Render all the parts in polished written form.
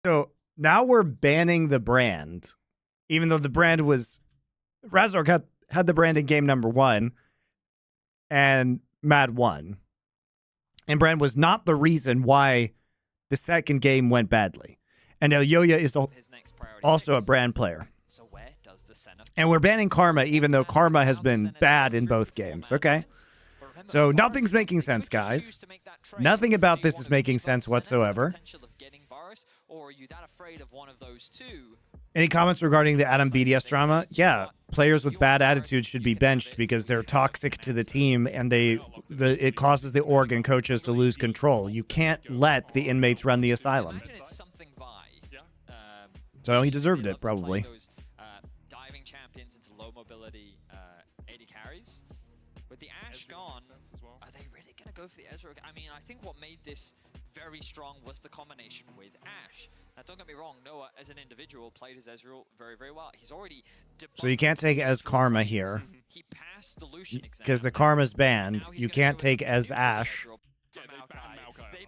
So now we're banning the brand, even though the brand was Razork had the brand in game number 1, and Mad won. And brand was not the reason why the second game went badly. And Elyoya is also a brand player. And we're banning Karma, even though Karma has been bad in both games. Okay. So nothing's making sense, guys. Nothing about this is making sense whatsoever. Any comments regarding the Adam BDS drama? Yeah, players with bad attitudes should be benched because they're toxic to the team and it causes the org and coaches to lose control. You can't let the inmates run the asylum. So he deserved it, probably. Diving champions into low mobility AD carries. With the Ashe gone, are they really going to go for the Ezreal? I mean, I think what made this very strong was the combination with Ashe. Now, don't get me wrong, Noah, as an individual, played his Ezreal very, very well. He's already... So you can't take as Karma here. He passed the Lucian exam. Because the Karma's banned. You can't take as Ashe. They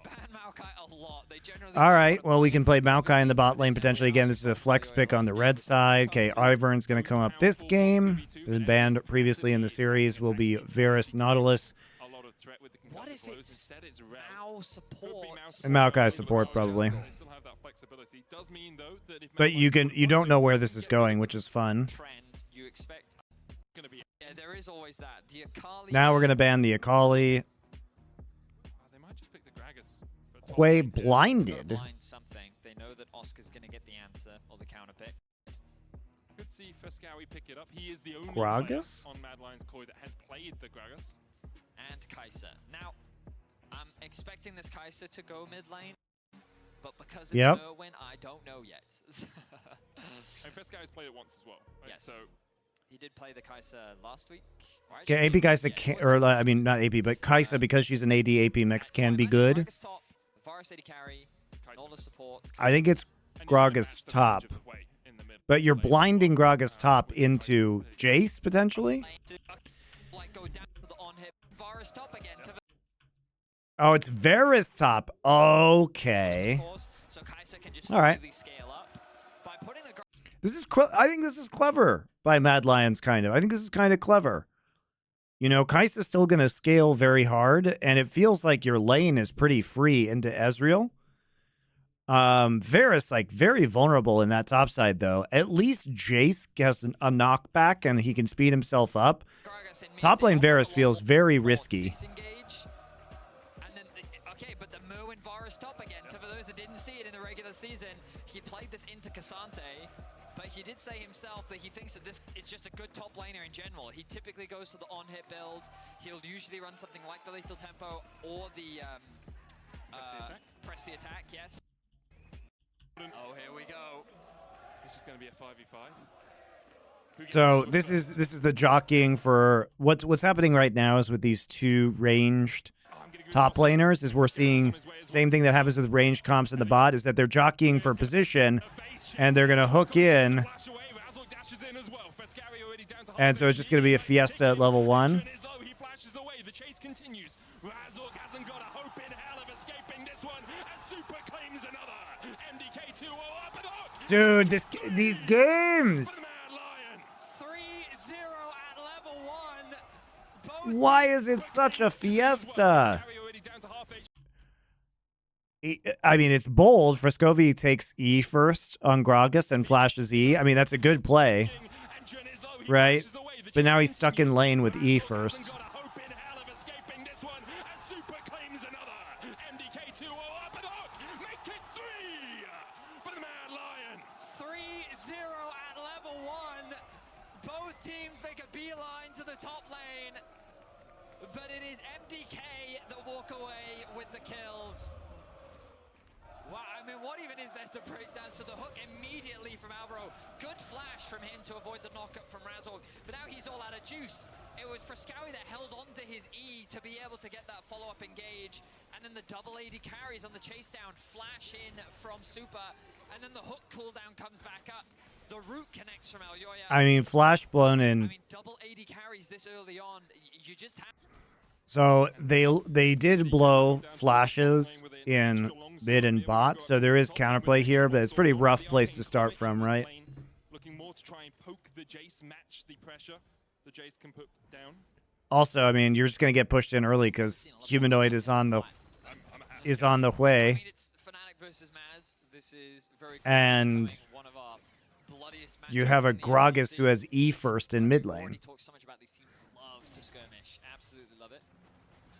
ban Maokai a lot. They generally... All right, well, we can play Maokai in the bot lane potentially. Again, this is a flex pick on the red side. Okay, Ivern's going to come up this game. Been banned previously in the series will be Varus Nautilus. What if it's Mao support? And Maokai support, probably. But you don't know where this is going, which is fun. Now we're going to ban the Akali. Quay blinded. They know that Oscar's going to get the answer or the counter pick. Could see Frescowy pick it up. He is the only Gragas on Mad Lions Koi that has played the Gragas. And Kai'Sa. Now, I'm expecting this Kai'Sa to go mid lane, but because it's Irwin, I don't know yet. And Frescowy's played it once as well. Right? Yes. So he did play the Kai'Sa last week. Okay, AP Kai'Sa can, or I mean not AP, but Kai'Sa because she's an AD AP mix can be good. I think it's Gragas top. But you're blinding Gragas top into Jace, potentially? Oh, it's Varus top. Okay. All right. This is I think this is clever by Mad Lions, kind of. I think this is kind of clever. You know, Kai'Sa's still going to scale very hard, and it feels like your lane is pretty free into Ezreal. Varus, like, very vulnerable in that top side, though. At least Jace has a knockback, and he can speed himself up. Top lane Varus feels very risky. Okay, but the Merwin Varus top again. So for those that didn't see it in the regular season, he played this into Cassante, but he did say himself that he thinks that this is just a good top laner in general. He typically goes to the on-hit build. He'll usually run something like the lethal tempo or the press the attack, yes. Oh, here we go. This is going to be a 5v5. So this is the jockeying for what's happening right now is with these two ranged top laners is we're seeing same thing that happens with ranged comps in the bot is that they're jockeying for position and they're going to hook in. And so it's just going to be a Fiesta at level 1. Dude, these games. 3-0 at level 1. Why is it such a fiesta? I mean, it's bold. Frescovi takes E first on Gragas and flashes E. I mean, that's a good play, right? But now he's stuck in lane with E first. Top lane, but it is MDK that walk away with the kills. Wow, I mean, what even is there to break down? So the hook immediately from Alvaro. Good flash from him to avoid the knockup from Razork, but now he's all out of juice. It was Frescowy that held on to his E to be able to get that follow-up engage, and then the double AD carries on the chase down, flash in from Super, and then the hook cooldown comes back up. The root connects from Elyoya. I mean, flash blown in. I mean, double AD carries this early on. You just have. So they did blow flashes in mid and bot, so there is counterplay here, but it's a pretty rough place to start from, right? Looking more to try and poke the Jace, match the pressure the Jace can put down. Also, I mean, you're just gonna get pushed in early because Humanoid is on the way. I mean, it's Fnatic versus Maz. This is very And one of our bloodiest you have a matchups in the Gragas who LEC. has E first in mid Already lane. talked so much about these teams love to skirmish. Absolutely love it.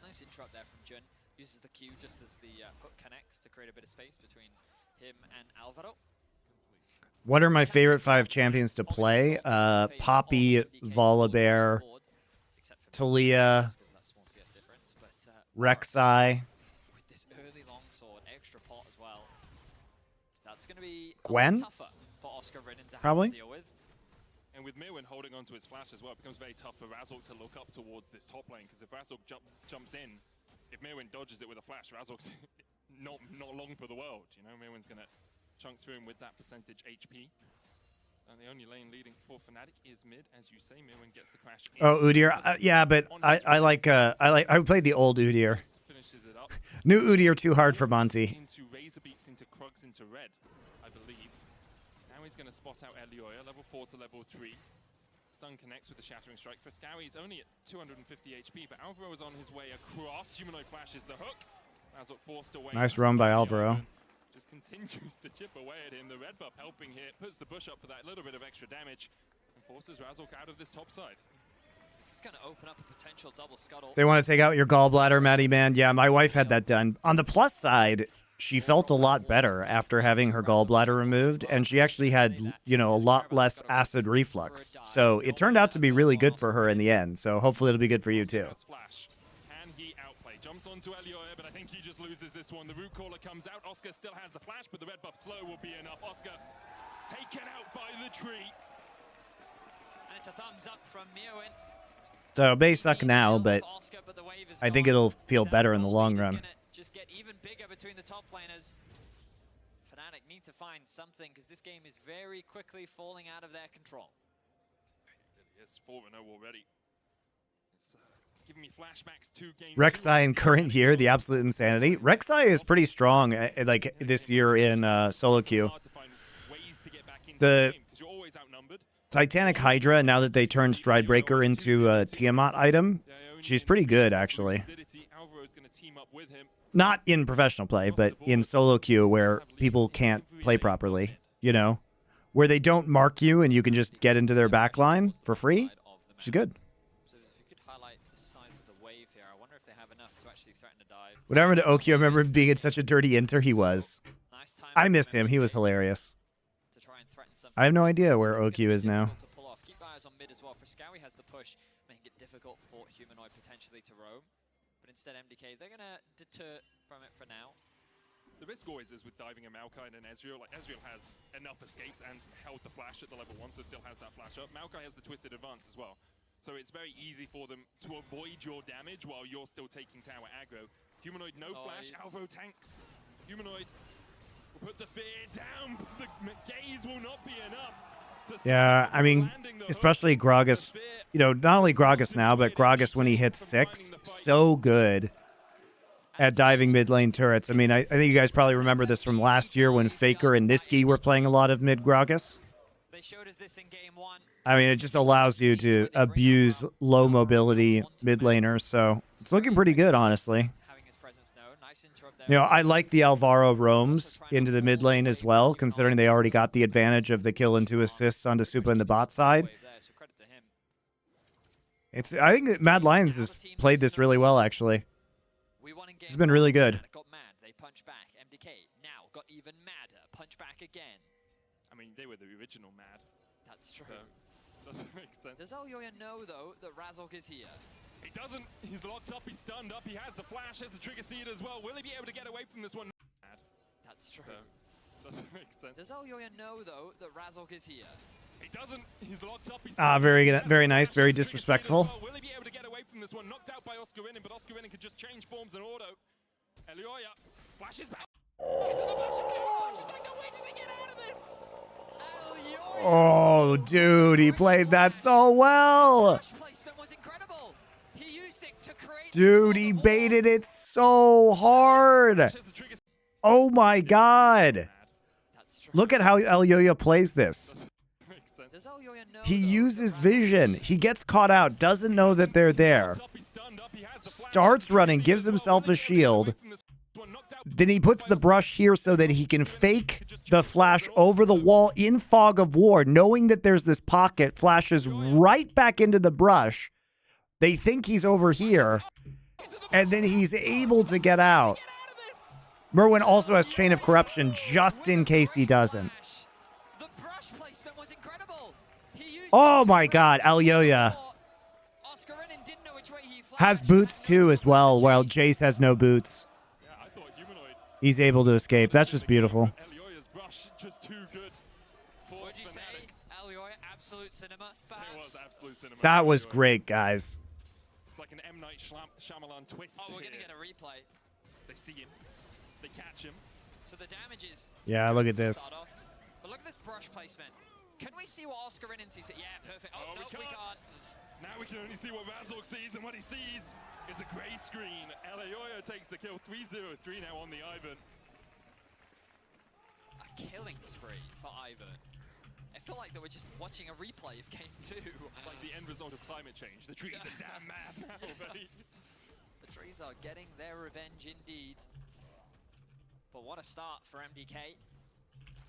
Nice interrupt there from Jun. Uses the Q just as the hook connects to create a bit of space between him and Alvaro. What are my favorite 5 champions to play? Poppy, Volibear, Talia, Rek'Sai, With this early longsword, extra pot as well. That's going to be Gwen? tougher for Oscar Ridden to have Probably. to deal with. And with Mirwin holding onto his flash as well, it becomes very tough for Razork to look up towards this top lane, because if Razork jumps in, if Mirwin dodges it with a flash, Razork's not long for the world. You know, Mirwin's going to chunk through him with that percentage HP. And the only lane leading for Fnatic is mid, as you say. Mirwin gets the crash in. Oh, Udyr. Yeah, but I played the old Udyr. Finishes it up. New Udyr too hard for Monty. Into Razor Beaks, into Krugs, into red, I believe. Now he's going to spot out Elioya, level 4 to level 3. Stun connects with the Shattering Strike. Frescowy is only at 250 HP, but Alvaro is on his way across. Humanoid flashes the hook. Razork forced away. Nice roam by Alvaro. Just continues to chip away at him. The red buff helping here. Puts the bush up for that little bit of extra damage. And forces Razork out of this top side. This is going to open up a potential double scuttle. They want to take out your gallbladder, Maddie man. Yeah, my wife had that done. On the plus side, she felt a lot better after having her gallbladder removed, and she actually had, you know, a lot less acid reflux. So it turned out to be really good for her in the end. So hopefully it'll be good for you too. Can he outplay? Jumps onto Elioya, but I think he just loses this one. The root caller comes out. Oscar still has the flash, but the red buff slow will be enough. Oscar taken out by the tree. And it's a thumbs up from Mirwin. So it may suck now, but I think it'll feel better in the long run. Just get even bigger between the top laners. Fnatic need to find something because this game is very quickly falling out of their control. It's 4-0 already. It's giving me flashbacks to game Rek'Sai in current year, the absolute insanity. Rek'Sai is pretty strong, like this year in solo queue. The Titanic Hydra, now that they turned Stridebreaker into a Tiamat item, she's pretty good actually. Not in professional play, but in solo queue where people can't play properly, you know, where they don't mark you and you can just get into their backline for free. She's good. So if you could highlight the size of the wave here, I wonder if they have enough to actually threaten to dive. Whatever to Okio, I remember him being in such a dirty inter he was. Nice time I miss him. He was hilarious. to try and threaten something. I have no idea where It's Okio gonna is be now. difficult to pull off. Keep eyes on mid as well. Frescowy has the push, making it difficult for Humanoid potentially to roam. But instead MDK, they're going to deter from it for now. The risk always is with diving a Maokai and Ezreal. Like, Ezreal has enough escapes and held the flash at the level 1, so still has that flash up. Maokai has the twisted advance as well. So it's very easy for them to avoid your damage while you're still taking tower aggro. Humanoid, no flash. Alvo tanks. Humanoid will put the fear down. The gaze will not be enough. Yeah, I mean, especially Gragas, you know, not only Gragas now, but Gragas when he hits 6, so good at diving mid lane turrets. I mean, I think you guys probably remember this from last year when Faker and Niski were playing a lot of mid Gragas. They showed us this in game 1. I mean, it just allows you to abuse low mobility mid laners, so it's looking pretty good, honestly. Having his presence known. Nice interrupt there. You know, I like the Alvaro roams into the mid lane as well, considering they already got the advantage of the kill and 2 assists onto Supa in the bot side. Wave there, so credit to him. I think that Mad Lions has played this really well, actually. We won in game It's been really 1, good. and it got mad. They punched back. MDK now got even madder. Punch back again. I mean, they were the original mad. That's true. So, doesn't make sense. Does Elioya know, though, that Razork is here? He doesn't. He's locked up. He's stunned up. He has the flash. Has the trigger seed as well. Will he be able to get away from this one? Mad. That's true. So, doesn't make sense. Does Elioya know, though, that Razork is here? He doesn't. He's locked up. He's Very nice, very disrespectful. Will he be able to get away from this one? Knocked out by Oscar Rinnin, but Oscar Rinnin could just change forms and auto. Elioya flashes back. Flashes back. No way did he get out of this? Elioya. Oh, dude, he played that so well. Flash placement was incredible. He used it to create Dude, he baited it so hard. Oh my god. Look at how Elyoya plays this. Does Elyoya know, He though, uses that vision. He gets caught out, doesn't know that they're there. Starts running, gives himself a shield. Then he puts the brush here so that he can fake the flash over the wall in Fog of War, knowing that there's this pocket, flashes right back into the brush. They think he's over here, and then he's able to get out. Merwin also has Chain of Corruption just in case he doesn't. The brush placement was incredible. He used Oh my god, Elyoya Oscar Renan didn't know which way he has flashed. boots too as well, while Jace has no boots. He's able to escape. That's just beautiful. Elyoya's brush just too good for Would you say Fnatic. Elyoya absolute cinema? Perhaps? It was absolute cinema. That was great, guys. It's like an M. Night Shyamalan twist. Oh, we're here. gonna get a replay. They see him. They catch him. So the damage is Yeah, look at to this. start off. But look at this brush placement. Can we see what Oscar Renan sees? Yeah, perfect. Oh, Oh, no, we we can't. can't. Now we can only see what Razork sees, and what he sees is a grey screen. Elyoya takes the kill. 3-0-3 now on the Ivan. A killing spree for Ivan. I feel like they were just watching a replay of game 2. Like the end result of climate change. The trees are damn mad now, buddy. The trees are getting their revenge indeed. But what a start for MDK.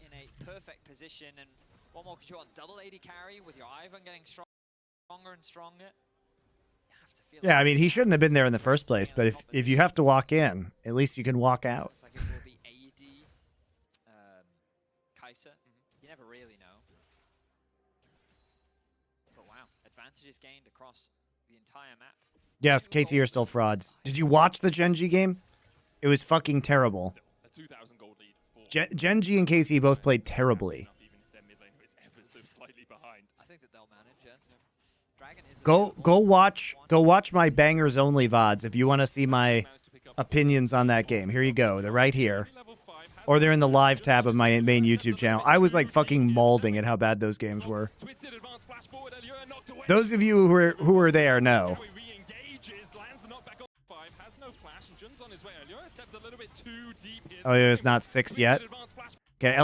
In a perfect position, and one more control on double AD carry with your Ivan getting stronger and stronger. You have to feel Yeah, I like mean, he shouldn't have been there in the first place, but if you have to walk in, at least you can walk out. looks like it will be AD, Kai'Sa. You never really know. But wow, advantages gained across the entire map. Yes, KT are still frauds. Did you watch the Genji game? It was fucking terrible. A 2,000 gold lead for Genji and KT both played terribly. even if their mid lane is ever so slightly behind. I think that they'll manage, yes. Dragon is available. Go watch my bangers only VODs if you want to see my opinions on that game. Here you go. They're right here. Level 5 has Or they're in the live tab of my main YouTube channel. I was like fucking mauling at how bad those games were. twisted advance flash forward. Elyoya knocked away. Those of you who were there know. Now he re-engages, lands the knockback on 5, has no flash, and Jun's on his way. Elyoya stepped a little bit too deep here. Elyoya's not 6 yet. Twisted advance flash. Okay,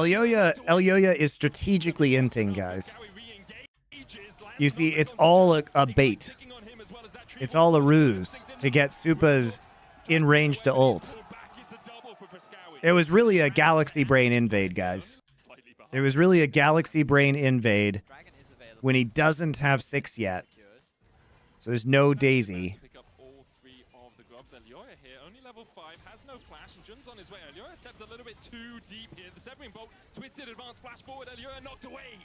Elyoya is strategically inting, guys. Now he re-engages, lands You the see, knockback it's on all a Fnatic, bait. ticking on him as well as that tree It's ball. all a ruse to get Supa's in range to ult. Pull back, it's a double for Frescowi. It was really a galaxy brain invade, guys. Slightly behind. It was really a galaxy brain invade Dragon is available. when he doesn't have 6 yet. Secured. So there's no Daisy. Pick up all 3 of the grubs. Elyoya here, only level 5, has no flash, and Jun's on his way. Elyoya stepped a little bit too deep here. The Severing Bolt, twisted advance flash forward. Elyoya knocked away.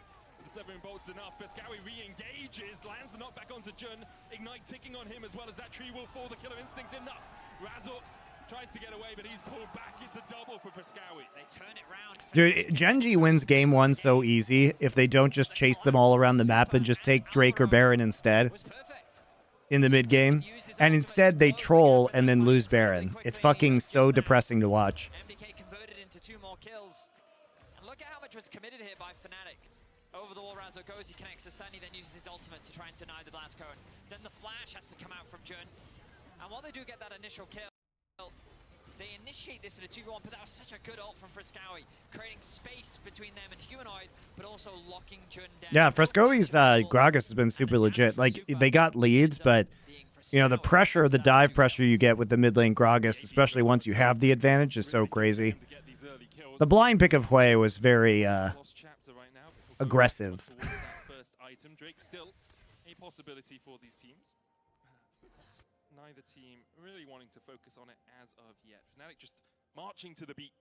The Severing Bolt's enough. Frescowi re-engages, lands the knockback onto Jun. Ignite ticking on him as well as that tree will fall. The killer instinct enough. Razork tries to get away, but he's pulled back. It's a double for Frescowi. They turn it round. Dude, Genji wins game 1 so easy if they don't just chase them all around the map and just take Drake or Baron instead Was perfect. in the mid game. And instead they troll and then lose Baron. It's fucking so depressing to watch. MDK converted into 2 more kills. And look at how much was committed here by Fnatic. Over the wall, Razork goes, he connects to Sunny, then uses his ultimate to try and deny the blast cone. Then the flash has to come out from Jun. And while they do get that initial kill, they initiate this in a 2v1, but that was such a good ult from Frescowi, creating space between them and Humanoid, but also locking Jun down. Yeah, Frescowi's Gragas has been super legit. Like, they got leads, but, you know, the pressure, the dive pressure you get with the mid lane Gragas, especially once you have the advantage, is so crazy. To get these early kills. The blind pick of Hui was very Lost chapter right now before going aggressive. towards that first item. Drake still a possibility for these teams. But neither team really wanting to focus on it as of yet. Fnatic just marching to the beat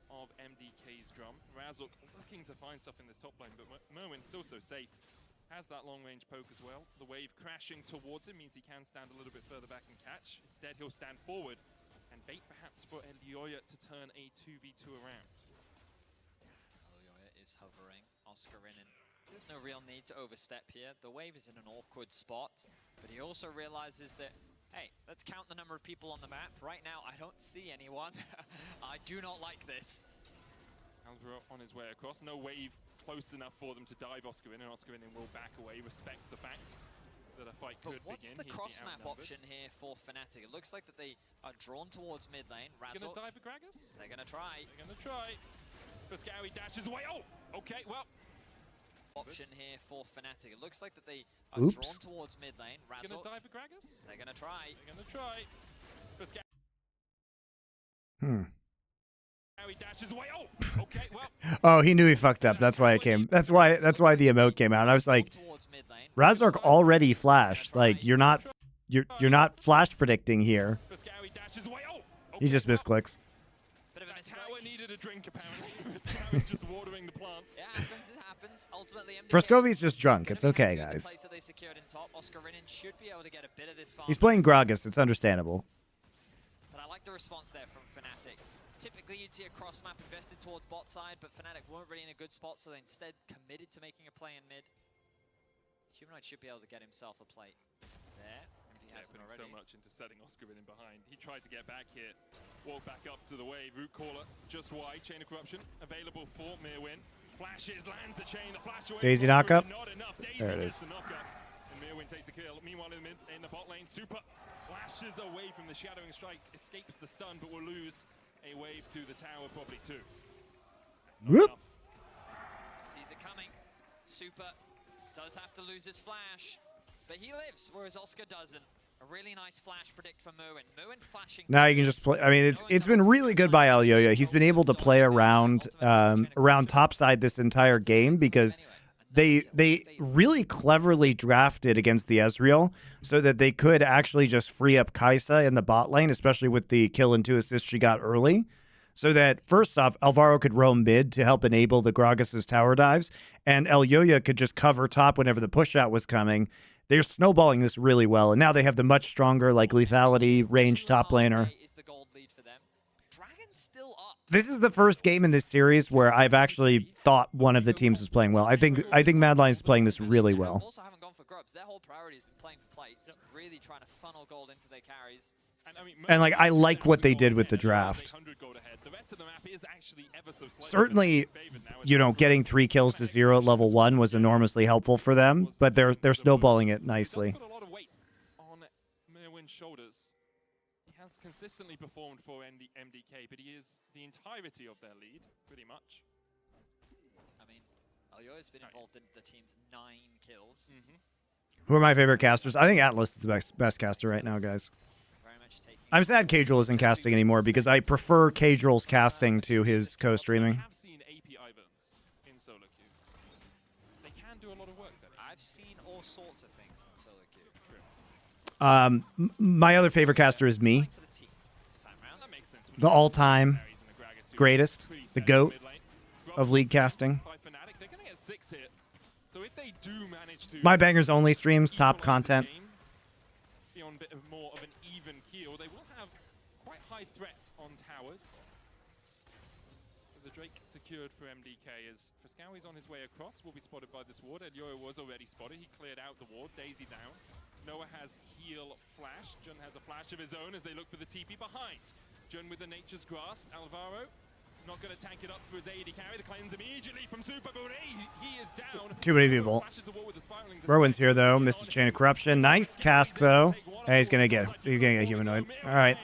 of MDK's drum. Razork looking to find stuff in this top lane, but Merwin's still so safe. Has that long-range poke as well. The wave crashing towards him means he can stand a little bit further back and catch. Instead, he'll stand forward and bait perhaps for Elyoya to turn a 2v2 around. Elyoya is hovering. Oscar Renan. There's no real need to overstep here. The wave is in an awkward spot, but he also realizes that, hey, let's count the number of people on the map. Right now, I don't see anyone. I do not like this. Alvaro on his way across. No wave close enough for them to dive Oscar Renan. Oscar Renan will back away, respect the fact that a fight But could what's begin. the He'd be cross-map outnumbered. option here for Fnatic? It looks like that they are drawn towards mid lane. Gonna Razork, dive for Gragas? they're gonna try. They're gonna try. Fuscawi dashes away. Oh, okay, well. Option here for Fnatic. It looks like that they are Oops. drawn towards mid lane. Gonna Razork, dive for Gragas? they're gonna try. They're gonna try. Fuscawi dashes away. Oh, okay, well. Oh, he knew he fucked up. That's why it came. That's why the emote came out. And I was like, Towards mid lane. Razork already flashed. Like you're not flash predicting here. Fuscawi dashes away. Oh, He just misclicks. Bit of a that misclick. tower needed a drink apparently. Fuscawi's just watering the plants. Yeah, it happens. Ultimately, MDK Frescovi's just drunk. It's okay, gonna be happy with the guys. place that they secured in top. Oscar Rinin should be able to get a bit of this farm. He's playing Gragas. It's understandable. But I like the response there from Fnatic. Typically, you'd see a cross map invested towards bot side, but Fnatic weren't really in a good spot, so they instead committed to making a play in mid. Humanoid should be able to get himself a plate there, if he hasn't Putting already. so much into setting Oscar in behind. He tried to get back here, walk back up to the wave. Root caller just wide. Chain of corruption available for Mirwin. Flashes, lands the chain, the flash away. Daisy from knockup. Not enough. Daisy There it gets is. the knockup, and Mirwin takes the kill. Meanwhile, in the bot lane, Super flashes away from the shadowing strike, escapes the stun, but will lose a wave to the tower, probably two. That's not Whoop. enough. Sees it coming. Super does have to lose his flash, but he lives, whereas Oscar doesn't. A really nice flash predict from Merwin. Merwin flashing. Now you can just play. I mean, it's been really good by Elyoya. He's been able to play around topside this entire game because they really cleverly drafted against the Ezreal so that they could actually just free up Kai'Sa in the bot lane, especially with the kill and 2 assists she got early. So that first off, Alvaro could roam mid to help enable the Gragas' tower dives, and Elyoya could just cover top whenever the push out was coming. They're snowballing this really well, and now they have the much stronger like lethality range top laner. Is the gold lead for them. Dragon's still up. This is the first game in this series where I've actually thought one of the teams is playing well. I think Mad Lions is playing this really well. Also haven't gone for grubs. Their whole priority has been playing for plates, really trying to funnel gold into their carries. And like I like what they did with the draft. Certainly, you know, getting 3 kills to 0 at level 1 was enormously helpful for them, but they're snowballing it nicely. Put a lot of weight on Merwin's shoulders. He has consistently performed for MDK, but he is the entirety of their lead, pretty much. I mean, Elyoya's been involved in the team's 9 kills. Who are my favorite casters? I think Atlas is the best caster right now, guys. Very much taking. I'm sad Cadril isn't casting anymore because I prefer Cadril's casting to his co-streaming. I have seen AP Ivans in solo queue. They can do a lot of work there. I've seen all sorts of things in solo queue. My other favorite caster is me, For the team this time round. That makes sense. the all-time greatest, the GOAT of league casting. By Fnatic, they're gonna get 6 hit. So if they do manage to My Bangers Only streams, top content. Beyond a bit more of an even keel, they will have quite high threat on towers. The Drake secured for MDK as Fuscawi's on his way across, will be spotted by this ward. Elyoya was already spotted, he cleared out the ward, Daisy down. Noah has heal flash, Jun has a flash of his own as they look for the TP behind. Jun with the Nature's Grasp, Alvaro not going to tank it up for his AD carry, the cleanse immediately from Super Bure, he is down. Too many people. Flashes the wall with the spiraling Rowan's here though, missed the chain of corruption. Nice cask though. Hey, he's gonna get humanoid. All right,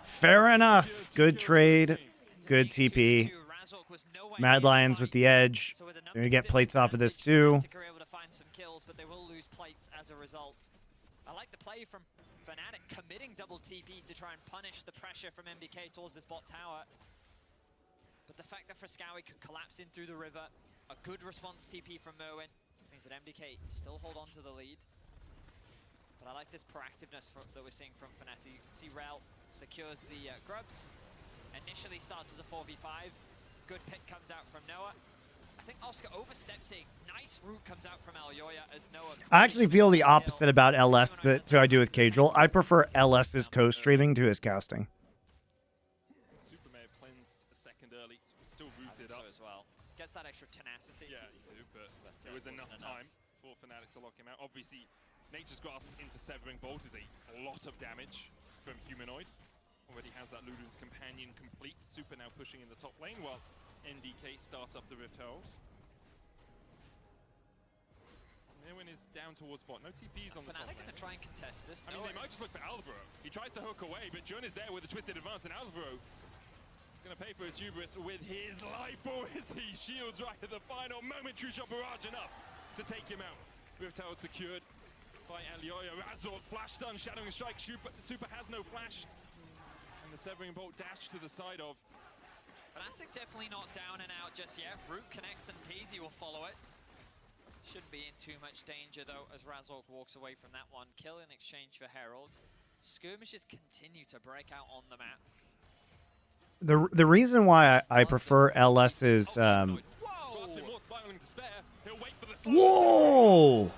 fair enough. Good trade, good TP. Mad Lions with the edge. They're gonna get plates off of this too. Are able to find some kills, but they will lose plates as a result. I like the play from Fnatic committing double TP to try and punish the pressure from MDK towards this bot tower. But the fact that Fuscawi could collapse in through the river, a good response TP from Merwin, means that MDK still hold on to the lead. But I like this proactiveness that we're seeing from Fnatic. You can see Rel secures the grubs. Initially starts as a 4v5. Good pick comes out from Noah. I think Oscar oversteps it. Nice route comes out from Elyoya as Noah. I actually feel the opposite about LS that I do with Cadril. I prefer LS's co-streaming to his casting. Super may have cleansed a second early, still rooted So up. as well. Gets that extra tenacity. Yeah, you do, but But, it was wasn't enough enough. time for Fnatic to lock him out. Obviously, Nature's Grasp into Severing Bolt is a lot of damage from Humanoid. Already has that Luden's Companion complete. Super now pushing in the top lane while MDK starts up the Rift Herald. Newin is down towards bot. No TPs on the top Fnatic lane. gonna try and contest this. I mean, they might just look for Alvaro. He tries to hook away, but Jun is there with a twisted advance, and Alvaro is going to pay for his hubris with his life. Or is he? Shields right at the final moment. True shot barrage enough to take him out. Rift Tower secured by Elioya. Razor flash stun, shadowing strike. Super has no flash. And the Severing Bolt dash to the side of. Fnatic definitely not down and out just yet. Root connects and Teasy will follow it. Shouldn't be in too much danger though as Razork walks away from that one. Kill in exchange for Herald. Skirmishes continue to break out on the map. The reason why I prefer LS's whoa!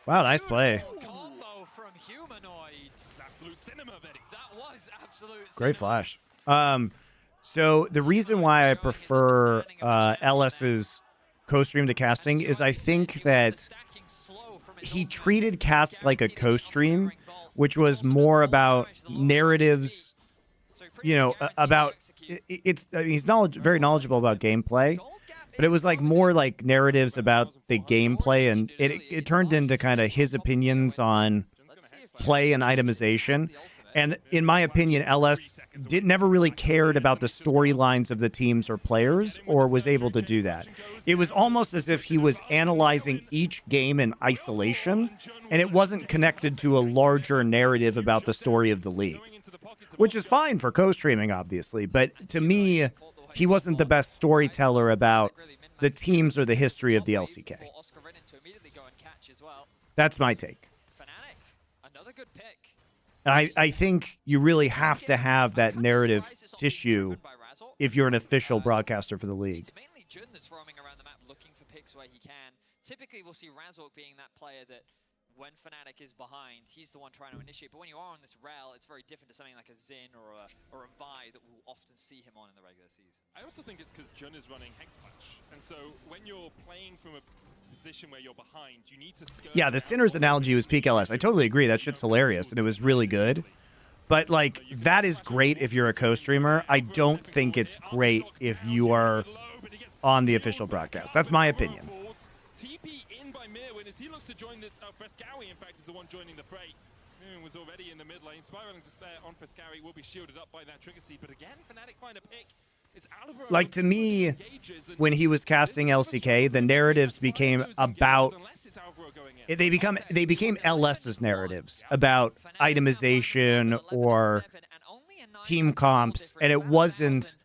Wow, nice play. Combo from Humanoids. Absolute cinema, Betty. That was absolute Great cinema. flash. So the reason why I prefer LS's co-stream to casting is I think that he treated casts like a co-stream, which was more about narratives, you know, about it's he's very knowledgeable about gameplay, but it was like more like narratives about the gameplay, and it turned into kind of his opinions on play and itemization. And in my opinion, LS never really cared about the storylines of the teams or players, or was able to do that. It was almost as if he was analyzing each game in isolation, and it wasn't connected to a larger narrative about the story of the league, which is fine for co-streaming, obviously. But to me, he wasn't the best storyteller about the teams or the history of the LCK. That's my take. Another good pick. And I think you really have to have that narrative tissue if you're an official broadcaster for the league. It's mainly Jun that's roaming around the map looking for picks where he can. Typically, we'll see Razork being that player that when Fnatic is behind, he's the one trying to initiate. But when you are on this rail, it's very different to something like a Xin or a Vi that we'll often see him on in the regular season. I also think it's because Jun is running Hex Clash. And so when you're playing from a position where you're behind, you need to skirt. Yeah, the Sinner's analogy was peak LS. I totally agree. That shit's hilarious, and it was really good. But, like, that is great if you're a co-streamer. I don't think it's great if you are on the official broadcast. That's my opinion. TP in by Mirwin as he looks to join this. Frescowi, in fact, is the one joining the fray. Mirwin was already in the mid lane. Spiraling Despair on Frescowi will be shielded up by that trigger seed. But again, Fnatic find a pick. Like, to me, when he was casting LCK, the narratives became about they became LS's narratives about itemization or team comps, and it wasn't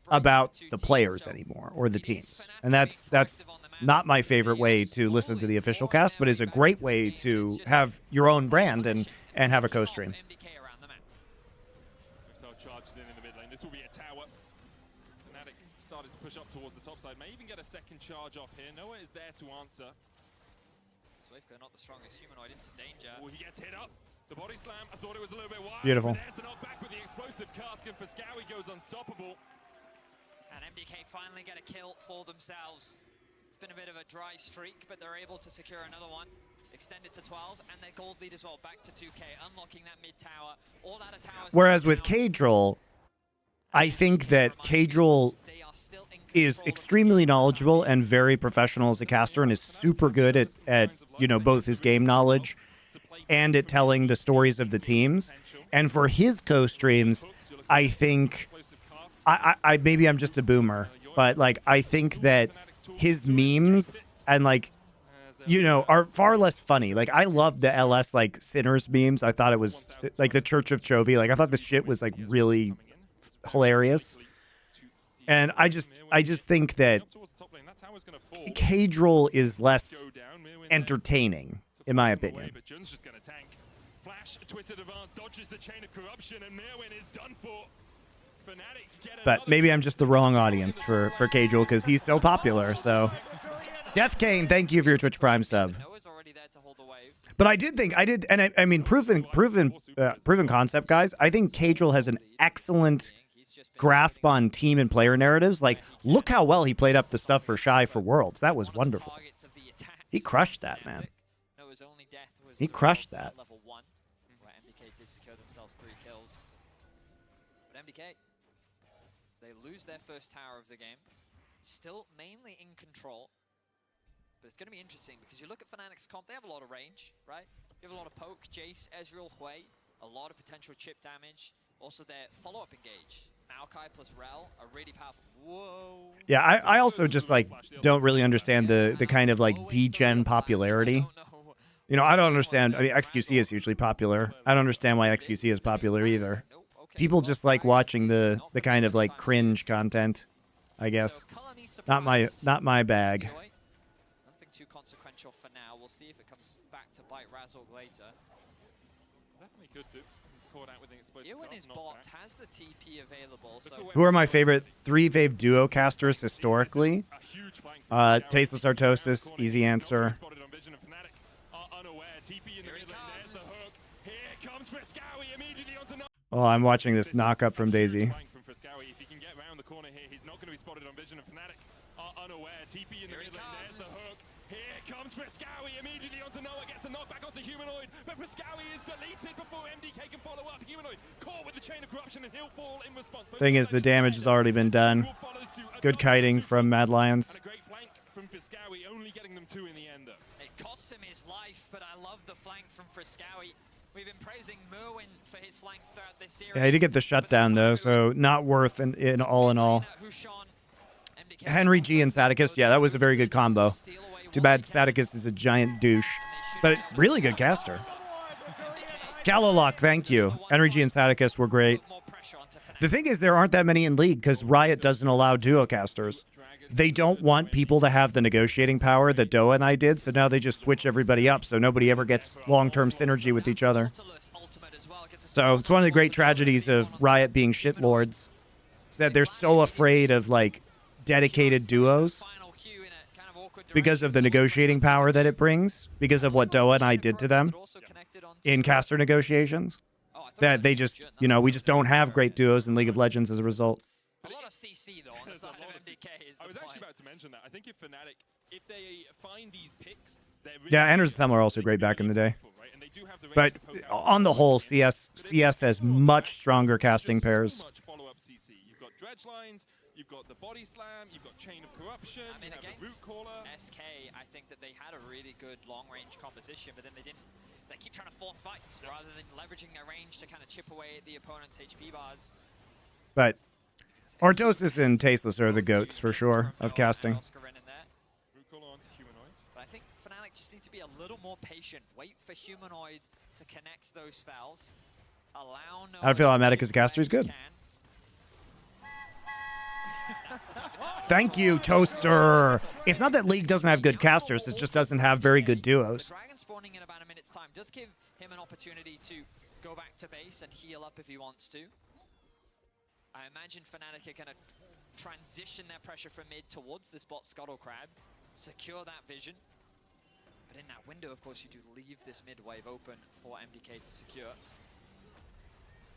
about the players anymore or the teams. And that's not my favorite way to listen to the official cast, but is a great way to have your own brand and have a co-stream. Started to push up towards the top side, may even get a second charge off here. Noah is there to answer. Swift, not the strongest humanoid, in some danger. Oh, he gets hit up. The body slam, I thought it was a little bit wild. Beautiful. There's the knockback with the explosive cask, and Frescowi goes unstoppable. And MDK finally get a kill for themselves. It's been a bit of a dry streak, but they're able to secure another one. Extend it to 12, and their gold lead as well, back to 2K, unlocking that mid tower. All out of towers. Whereas with Kadril, I think that Kadril is extremely knowledgeable and very professional as a caster, and is super good at you know, both his game knowledge and at telling the stories of the teams. And for his co-streams, I think I maybe I'm just a boomer, but like I think that his memes and like, you know, are far less funny. Like, I love the LS like Sinners memes. I thought it was like the Church of Chovy. Like, I thought the shit was like really hilarious. And I just think that Kadril is less entertaining, in my opinion. But maybe I'm just the wrong audience for Kadril because he's so popular. So, Death Kane, thank you for your Twitch Prime sub. But I did, and I mean, proven concept, guys. I think Kadril has an excellent grasp on team and player narratives. Like, look how well he played up the stuff for Shy for Worlds. That was wonderful. He crushed that, man. He crushed that. Level 1, where MDK did secure themselves 3 kills. But MDK, they lose their first tower of the game. Still mainly in control. But it's going to be interesting because you look at Fnatic's comp, they have a lot of range, right? You have a lot of poke, Jace, Ezreal, Hui, a lot of potential chip damage. Also their follow-up engage. Maokai plus Rel are really powerful. Whoa. Yeah, I also just like don't really understand the kind of like degen popularity. You know, I don't understand. I mean, XQC is hugely popular. I don't understand why XQC is popular either. People just like watching the kind of like cringe content, I guess. Not my bag. Nothing too consequential for now. We'll see if it comes back to bite Razork later. Definitely could do. He's caught out with an explosive You and cast, his not bot back. has the TP available. So Who are my favorite 3-Wave duo casters historically? A huge flank from Fnatic. Tasteless Artosis, easy answer. Spotted on vision of Fnatic. Are unaware. TP in the Here he mid lane. There's the comes. hook. Here comes Friscawi immediately onto Noah. Oh, I'm watching this knock up from Daisy. Flank from Friscawi. If he can get around the corner here, he's not going to be spotted on vision of Fnatic. Are unaware. TP in the Here he mid lane. There's the comes. hook. Here comes Friscawi immediately onto Noah. Gets the knockback onto Humanoid. But Friscawi is deleted before MDK can follow up. Humanoid caught with the chain of corruption and he'll fall in response. Thing is, the damage has already been done. Good kiting from Mad Lions. And a great flank from Friscawi, only getting them 2 in the end though. it costs him his life, but I love the flank from Friscawi. We've been praising Merwin for his flanks throughout this series. Yeah, he did get the shutdown though, so not worth in all in all. Henry G and Saticus, yeah, that was a very good combo. Too bad Saticus is a giant douche, but really good caster. Galalock, thank you. Henry G and Saticus were great. The thing is, there aren't that many in League because Riot doesn't allow duo casters. They don't want people to have the negotiating power that Doa and I did, so now they just switch everybody up so nobody ever gets long-term synergy with each other. So it's one of the great tragedies of Riot being shitlords, is that they're so afraid of, like, dedicated duos because of the negotiating power that it brings, because of what Doa and I did to them in caster negotiations, that they just, you know, we just don't have great duos in League of Legends as a result. A lot of CC though on the side of MDK is I the was actually point. about to mention that. I think if Fnatic, if they find these picks, they're really Yeah, Anders and Summer were also great back in the day. right? And they do have the range But to poke out. on the whole, CS has much stronger casting pairs. So much follow-up CC. You've got dredge lines, you've got the body slam, you've got chain of corruption, I mean, you have a root against caller. SK, I think that they had a really good long-range composition, but then they didn't. They keep trying to force fights rather than leveraging their range to kind of chip away at the opponent's HP bars. But Artosis and Tasteless are the goats for sure of casting. Root caller onto humanoid. But I think Fnatic just need to be a little more patient. Wait for Humanoid to connect those spells. Allow no. I feel Automatic as a caster is good. Thank you, Toaster. It's not that League doesn't have good casters, it just doesn't have very good duos. The Dragon spawning in about a minute's time does give him an opportunity to go back to base and heal up if he wants to. I imagine Fnatic are going to transition their pressure from mid towards this bot Scuttle Crab, secure that vision. But in that window, of course, you do leave this mid wave open for MDK to secure.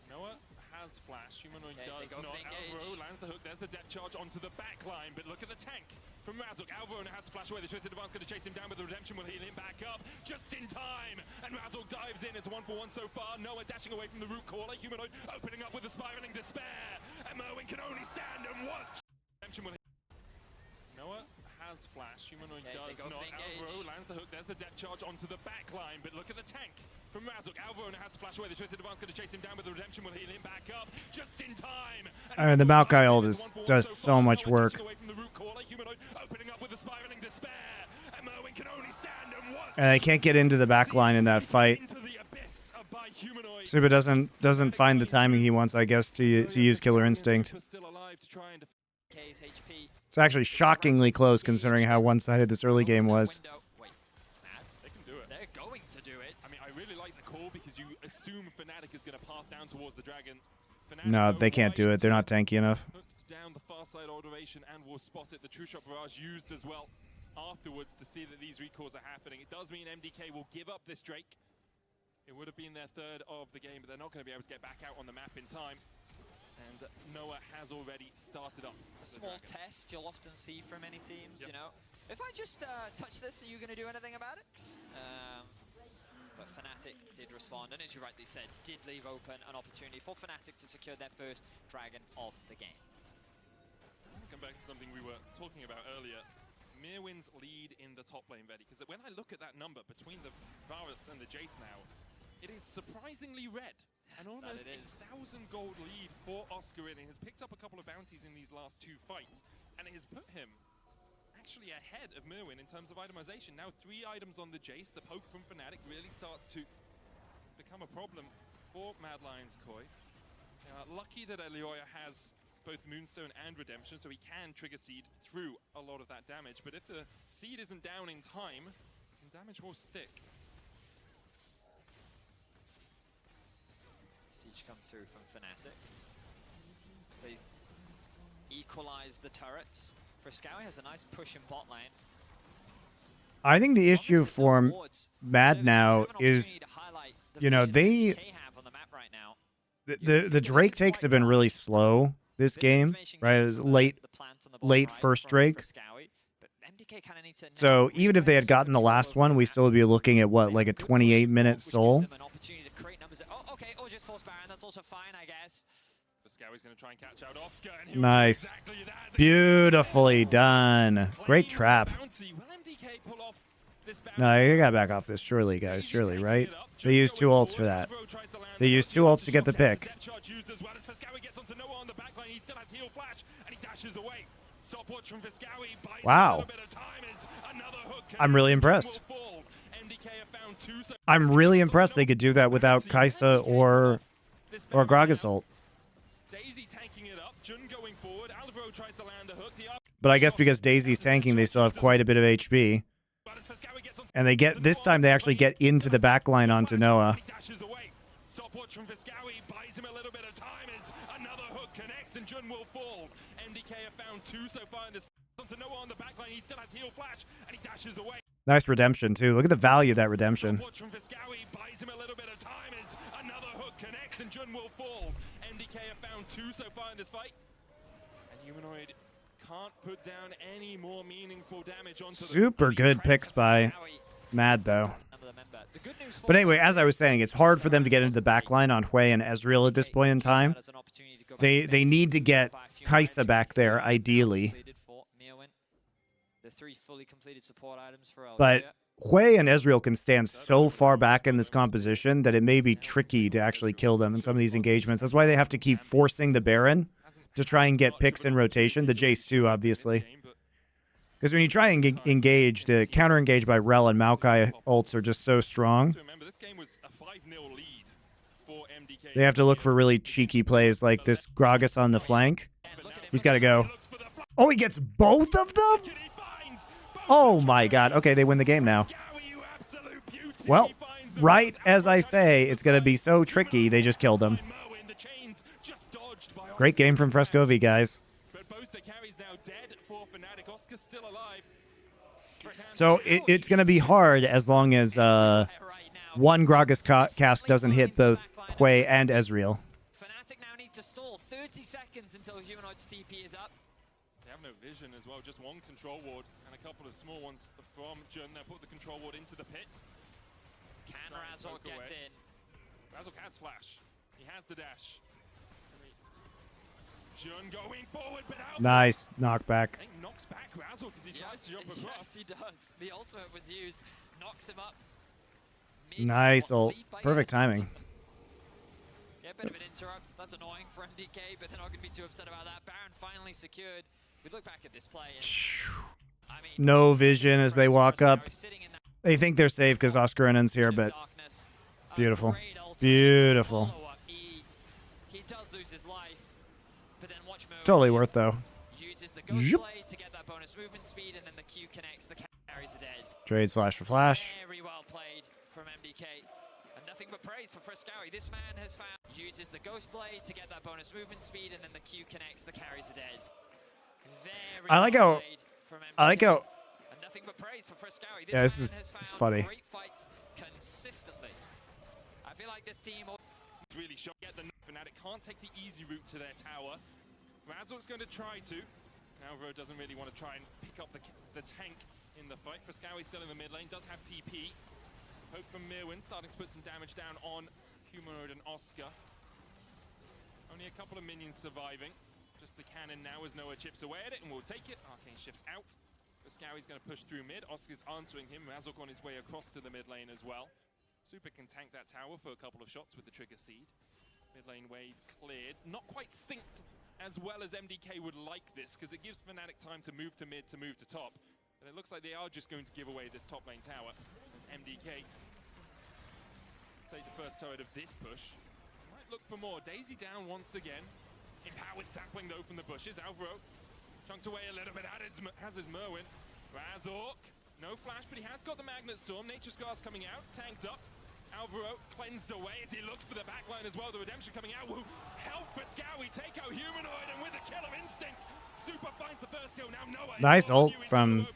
Noah has flash. Humanoid Okay, they does go not. for the engage. Alvaro lands the hook. There's the depth charge onto the back line. But look at the tank from Razork. Alvaro has to flash away. The Twisted Advance going to chase him down, but the Redemption will heal him back up just in time. And Razork dives in. It's a 1-for-1 so far. Noah dashing away from the root caller. Humanoid opening up with the spiraling despair. And Merwin can only stand and watch. Redemption will Noah has flash. Humanoid Okay, they does go for not. the engage. Alvaro lands the hook. There's the depth charge onto the back line. But look at the tank from Razork. Alvaro has to flash away. The Twisted Advance going to chase him down, but the Redemption will heal him back up just in time. The Maokai ult does so much work. And I can't get into the back line in that fight. Suba doesn't find the timing he wants, I guess, to use Killer Instinct. K's HP. It's actually shockingly close considering how one-sided this early game was. Wait, They can do it. they're going to do it. I mean, I really like the call because you assume Fnatic is going to pass down towards the Dragon. Fnatic No, they can't do it. They're not tanky enough. Hooked down the far side alteration and will spot it. The True Shot Barrage used as well afterwards to see that these recalls are happening. It does mean MDK will give up this Drake. It would have been their third of the game, but they're not going to be able to get back out on the map in time. And Noah has already started up. A small test you'll often see from many teams, Yep. you know. If I just touch this, are you going to do anything about it? But Fnatic did respond, and as you rightly said, did leave open an opportunity for Fnatic to secure their first Dragon of the game. I want to come back to something we were talking about earlier. Mirwin's lead in the top lane, Betty, because when I look at that number between the Varus and the Jace now, it is surprisingly red. And almost a 1,000 gold lead for Oscar in. He has picked up a couple of bounties in these last 2 fights, and it has put him actually ahead of Mirwin in terms of itemization. Now 3 items on the Jace. The poke from Fnatic really starts to become a problem for Mad Lions Koi. Lucky that Elioya has both Moonstone and Redemption, so he can trigger Seed through a lot of that damage. But if the Seed isn't down in time, then damage will stick. Siege comes through from Fnatic. They equalize the turrets. Friscawi has a nice push in bot lane. I think the issue for Mad now is, you know, the Drake takes have been really slow this game, right? It was late first Drake. So even if they had gotten the last one, we still would be looking at what, like a 28-minute soul? Okay, or just force Baron, that's also fine, I guess. Friscawi's going to try and catch out Oscar, and nice. Exactly that. Beautifully done. Great trap. No, you gotta back off this, surely, guys. Surely, right? They used 2 ults for that. They used 2 ults to get the pick. Wow. I'm really impressed. I'm really impressed they could do that without Kai'Sa or Gragas ult. But I guess because Daisy's tanking, they still have quite a bit of HP. And they get, this time they actually get into the backline onto Noah. Nice redemption too. Look at the value of that redemption. Humanoid can't put down any more meaningful damage onto super good picks by Mad though. But anyway, as I was saying, it's hard for them to get into the backline on Hui and Ezreal at this point in time. They need to get Kai'Sa back there, ideally. But Hui and Ezreal can stand so far back in this composition that it may be tricky to actually kill them in some of these engagements. That's why they have to keep forcing the Baron to try and get picks in rotation. The Jace too, obviously. Because when you try and engage, the counter-engage by Rel and Maokai ults are just so strong. They have to look for really cheeky plays like this Gragas on the flank. He's got to go. Oh, he gets both of them? Oh my god. Okay, they win the game now. Well, right as I say, it's going to be so tricky, they just killed him. Great game from Frescovi, guys. So it's going to be hard as long as one Gragas cask doesn't hit both Hui and Ezreal. Fnatic now need to stall 30 seconds until Humanoid's TP is up. They have no vision as well, just one control ward and a couple of small ones from Jun. Now put the control ward into the pit. Can Razor get in? Razor can splash. He has the dash. Jun going forward, but out. Nice knockback. I think knocks back Razor because he tries to jump across. Yes, he does. The ultimate was used. Knocks him up. Nice ult. Perfect timing. Yeah, a bit of an interrupt. That's annoying for MDK, but they're not going to be too upset about that. Baron finally secured. We look back at this play. And, no vision as they walk up. They think they're safe because Oscar Enen's here, but beautiful. Beautiful. He does lose his life, but then watch Mo. Totally worth though. Uses the ghost blade to get that bonus movement speed, and then the Q connects. The carries are dead. Trades flash for flash. Very well played from MDK. And nothing but praise for Frescawi. This man has found. Uses the ghost blade to get that bonus movement speed, and then the Q connects. The carries are dead. Very I like well how. played from MDK. I like how. And nothing but praise for Frescawi. Yeah, this is funny. Great fights consistently. I feel like this team really shot. Get the Fnatic can't take the easy route to their tower. Razor's going to try to. Alvaro doesn't really want to try and pick up the tank in the fight. Frescawi still in the mid lane, does have TP. Hope from Mirwin starting to put some damage down on Humanoid and Oscar. Only a couple of minions surviving. Just the cannon now as Noah chips away at it and we'll take it. Arcane shifts out. Scowy's going to push through mid. Oscar's answering him. Razork on his way across to the mid lane as well. Super can tank that tower for a couple of shots with the trigger seed. Mid lane wave cleared. Not quite synced as well as MDK would like this, because it gives Fnatic time to move to mid, to move to top. And it looks like they are just going to give away this top lane tower. MDK take the first turret of this push. Might look for more. Daisy down once again. Empowered sapling though from the bushes. Alvaro chunked away a little bit. Has his Merwin. Razork, no flash, but he has got the Magnet Storm. Nature Scar's coming out, tanked up. Alvaro cleansed away as he looks for the backline as well. The Redemption coming out. Woo. Help for Scowy, take out Humanoid, and with a kill of Instinct, Super finds the first kill. Now Noah. Nice ult from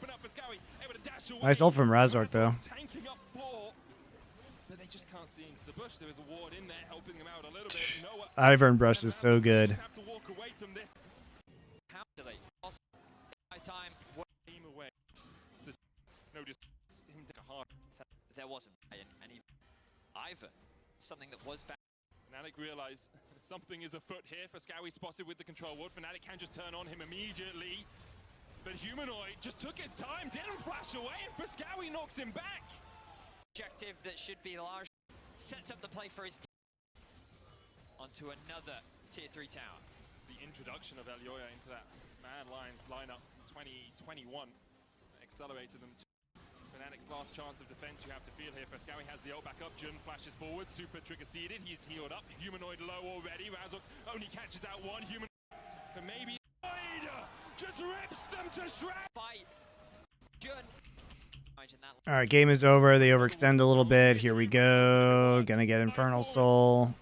Razork though. Tanking up floor, but they just can't see into the bush. There is a ward in there helping them out a little bit. Noah, Ivern Brush is so good. have to walk away from this. How do they? My time. Team away. No, just him take a hard. There wasn't, and he either something that was bad. Fnatic realize something is afoot here. For Scowy spotted with the control ward. Fnatic can just turn on him immediately, but Humanoid just took his time, didn't flash away, and for Scowy knocks him back. Objective that should be large sets up the play for his team onto another tier 3 tower. The introduction of Elioya into that Mad Lions lineup 2021 accelerated them to Fnatic's last chance of defense. You have to feel here. Frescawi has the ult back up. Jun flashes forward. Super trigger seeded. He's healed up. Humanoid low already. Razork only catches out one. Humanoid, but maybe just rips them to shreds. Fight. Jun. All right, game is over. They overextend a little bit. Here we go. Gonna get Infernal Soul.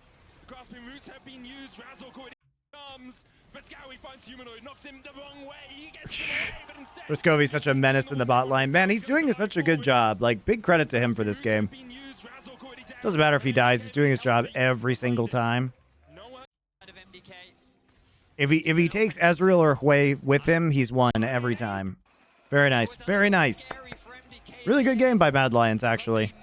Grasping roots have been used. Razork already comes. Frescawi finds Humanoid, knocks him the wrong way. He gets away, but instead Friscovi's such a menace in the bot line. Man, he's doing such a good job. Like, big credit to him for this game. Doesn't matter if he dies. He's doing his job every single time. If he takes Ezreal or Hui with him, he's won every time. Very nice. Very nice. Really good game by Mad Lions, actually.